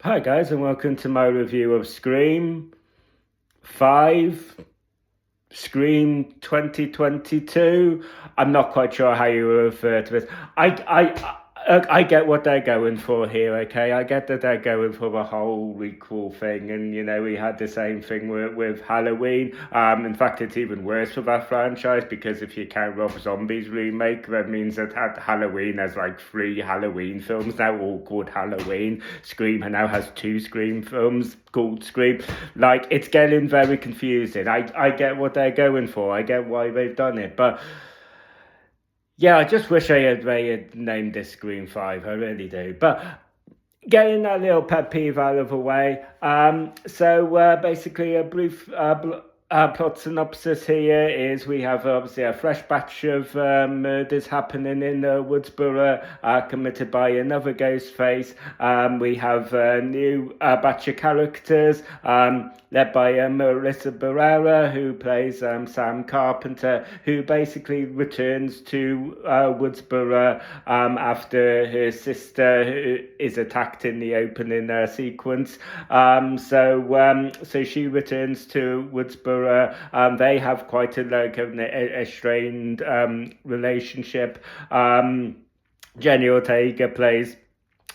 Hi guys, and welcome to my review of Scream 5, Scream 2022. I'm not quite sure how you refer to it. I get what they're going for here, okay? I get that they're going for the whole recall thing, and we had the same thing with Halloween. In fact, it's even worse for that franchise because if you count Rob Zombie's remake, that means that Halloween has like 3 Halloween films now, all called Halloween. Scream now has 2 Scream films called Scream. Like, it's getting very confusing. I get what they're going for. I get why they've done it, but yeah, I just wish they had named this Scream 5. I really do. But getting that little pet peeve out of the way. So basically, a brief plot synopsis here is we have obviously a fresh batch of murders happening in Woodsboro, committed by another ghost face. We have a new batch of characters led by Melissa Barrera, who plays Sam Carpenter, who basically returns to Woodsboro after her sister is attacked in the opening sequence. So she returns to Woodsboro. They have quite a strained relationship. Jenny Ortega plays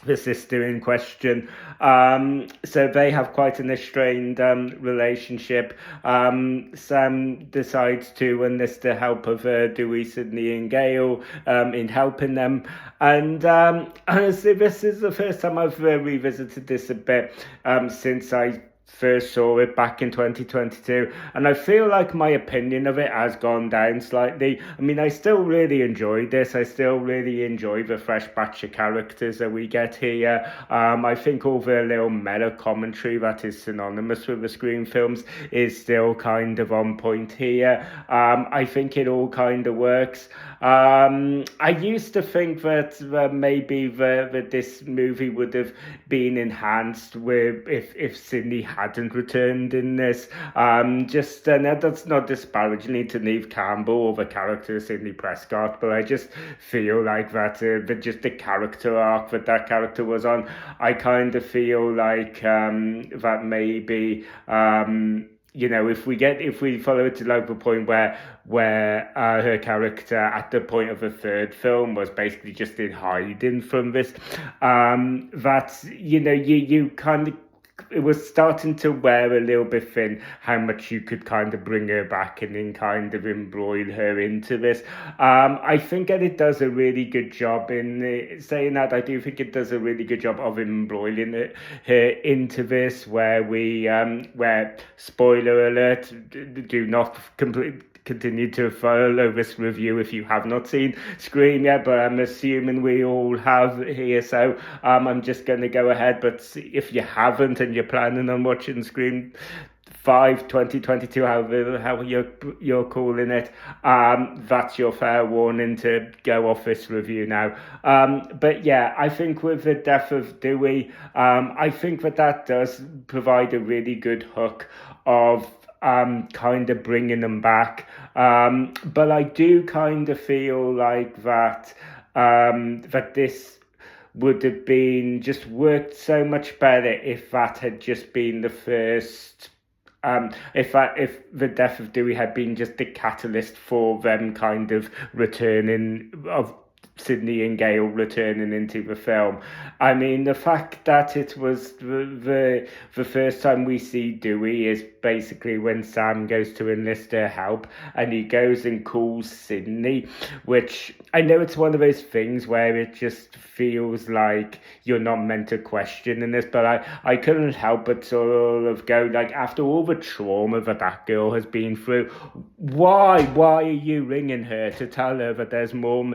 the sister in question. So they have quite an strained relationship. Sam decides to enlist the help of Dewey, Sydney, and Gail in helping them. And honestly, this is the first time I've revisited this a bit since I first saw it back in 2022, and I feel like my opinion of it has gone down slightly. I mean, I still really enjoyed this. I still really enjoy the fresh batch of characters that we get here. I think all the little meta commentary that is synonymous with the Scream films is still kind of on point here. I think it all kind of works. I used to think that maybe this movie would have been enhanced with if Sydney hadn't returned in this. That's not disparaging to Neve Campbell or the character of Sidney Prescott, but I just feel like that just the character arc that character was on. I kind of feel like that maybe. If we follow it to like the point where her character at the point of the third film was basically just in hiding from this, you kind of, it was starting to wear a little bit thin how much you could kind of bring her back and then kind of embroil her into this. I think that it does a really good job in saying that. I do think it does a really good job of embroiling her into this, where spoiler alert, do not continue to follow this review if you have not seen Scream yet, but I'm assuming we all have here, so I'm just going to go ahead. But if you haven't and you're planning on watching Scream 5 2022, how you're calling it, that's your fair warning to go off this review now. But yeah, I think with the death of Dewey, I think that does provide a really good hook of kind of bringing them back. But I do kind of feel like that this would have been just worked so much better if that had just been the first. If the death of Dewey had been just the catalyst for them kind of returning, of Sydney and Gail returning into the film. I mean, the fact that it was the first time we see Dewey is basically when Sam goes to enlist her help, and he goes and calls Sydney, which I know it's one of those things where it just feels like you're not meant to question in this, but I couldn't help but sort of go, like, after all the trauma that girl has been through, why are you ringing her to tell her that there's more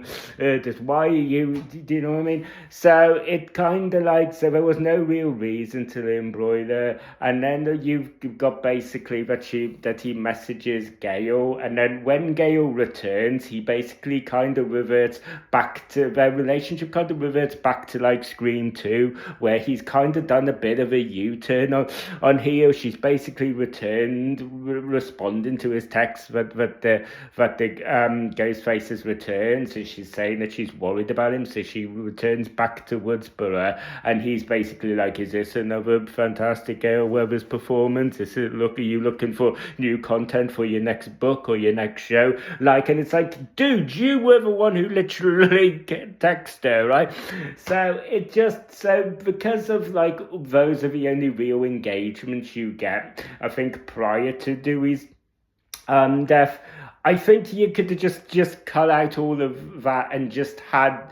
why are you, do you know what I mean? So it kind of like, so there was no real reason to embroil her, and then you've got basically that he messages Gail, and then when Gail returns, he basically kind of reverts back to their relationship, kind of reverts back to like Scream 2, where he's kind of done a bit of a U-turn on here. She's basically returned, responding to his text that the Ghostface has returned. So she's saying that she's she's worried about him, so she returns back to Woodsboro, and he's basically like, is this another fantastic Gale Weathers performance? Are you looking for new content for your next book or your next show? Like, and it's like, dude, you were the one who literally texted her, right? So because of like those are the only real engagements you get, I think prior to Dewey's death, I think you could have just cut out all of that and just had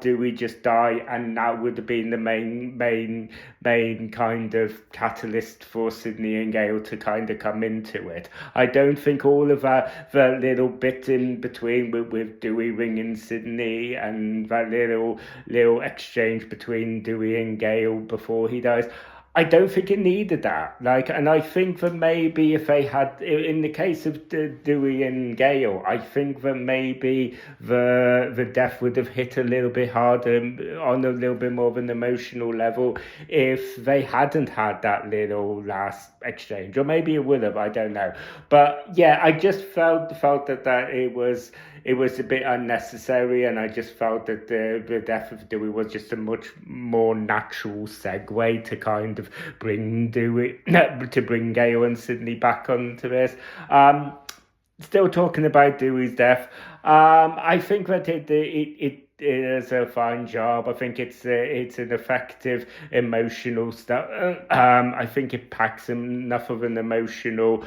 Dewey just die, and that would have been the main kind of catalyst for Sidney and Gale to kind of come into it. I don't think all of that, the little bit in between with Dewey ringing Sidney and that little exchange between Dewey and Gale before he dies, I don't think it needed that. Like, and I think that maybe if they had, in the case of Dewey and Gale, I think that maybe the death would have hit a little bit harder on a little bit more of an emotional level if they hadn't had that little last exchange, or maybe it would have. I don't know, but yeah, I just felt that it was a bit unnecessary, and I just felt that the death of Dewey was just a much more natural segue to kind of bring Gale and Sidney back onto this. Still talking about Dewey's death, I think that it is a fine job. I think it's an effective emotional stuff. I think it packs enough of an emotional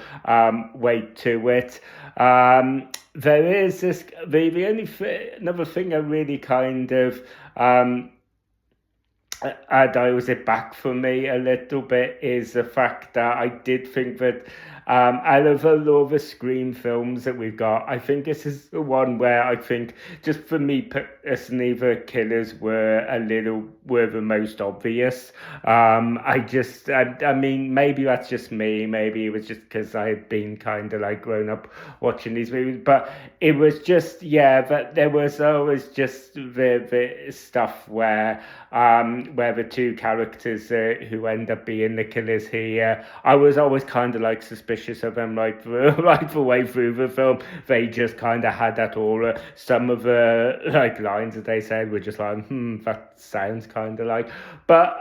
weight to it. There is this the only another thing I really kind of dials it back for me a little bit is the fact that I did think that out of all the Scream films that we've got, I think this is the one where I think, just for me personally, the killers were the most obvious. I mean, maybe that's just me. Maybe it was just because I had been kind of like grown up watching these movies, but it was just, that there was always just the stuff where the two characters who end up being the killers here, I was always kind of like suspicious of them right the way through the film. They just kind of had that aura. Some of the like lines that they said were just like, that sounds kind of like. But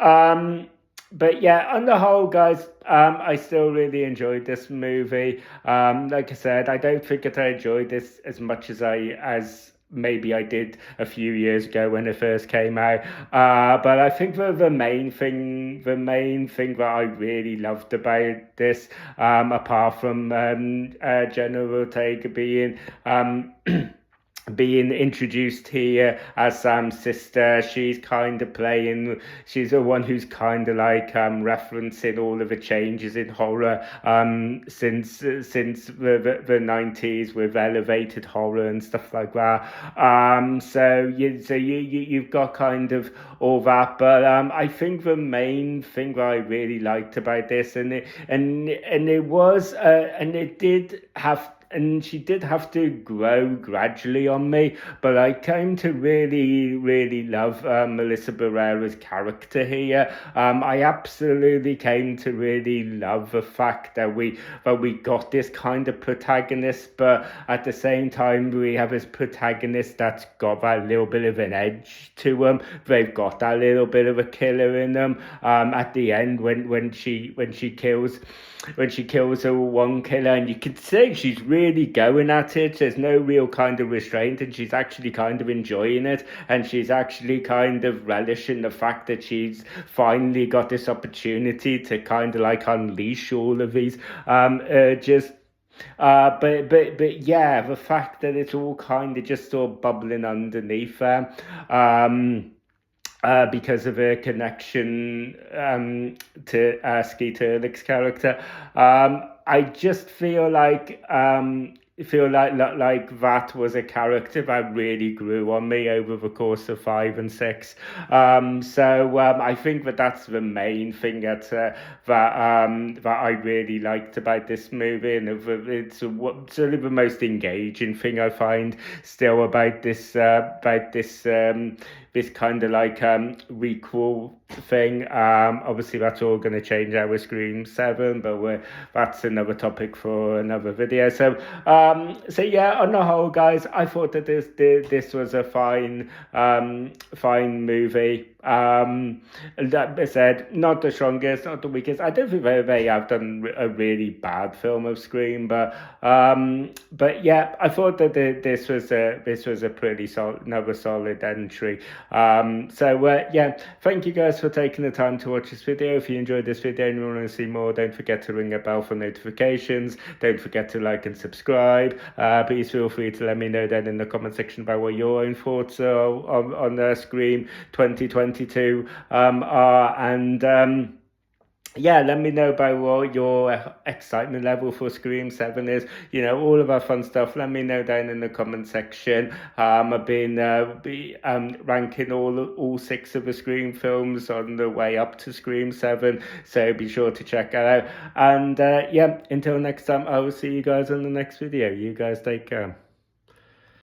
yeah, on the whole, guys, I still really enjoyed this movie. Like I said, I don't think that I enjoyed this as much as maybe I did a few years ago when it first came out. But I think the main thing that I really loved about this, apart from Jenna Ortega being being introduced here as Sam's sister, she's the one who's kind of like referencing all of the changes in horror since the 90s with elevated horror and stuff like that. So you've got kind of all that, but I think the main thing that I really liked about this, and she did have to grow gradually on me, but I came to really, really love Melissa Barrera's character here. I absolutely came to really love the fact that we got this kind of protagonist, but at the same time we have this protagonist that's got that little bit of an edge to them. They've got that little bit of a killer in them. At the end, when she kills her one killer, and you could say she's really going at it. There's no real kind of restraint, and she's actually kind of enjoying it, and she's actually kind of relishing the fact that she's finally got this opportunity to kind of like unleash all of these urges. But yeah, the fact that it's all kind of just sort of bubbling underneath her. Because of her connection to Skeet Ulrich's character. I just feel like that was a character that really grew on me over the course of 5 and 6. So I think that's the main thing that I really liked about this movie, and it's certainly the most engaging thing I find still about this this kind of like requel thing. Obviously that's all going to change our Scream 7, but that's another topic for another video. So yeah, on the whole, guys, I thought that this was a fine movie. That I said, not the strongest, not the weakest. I don't think they have done a really bad film of Scream, but yeah, I thought that this was a pretty solid, another solid entry. Yeah, thank you guys for taking the time to watch this video. If you enjoyed this video and you want to see more, don't forget to ring the bell for notifications. Don't forget to like and subscribe. Please feel free to let me know then in the comment section about what your own thoughts are on the Scream 2022 are, and yeah, let me know about what your excitement level for Scream 7 is. You know, all of our fun stuff. Let me know down in the comment section. I've been ranking all 6 of the Scream films on the way up to Scream 7. So be sure to check that out. And yeah, until next time, I will see you guys on the next video. You guys take care.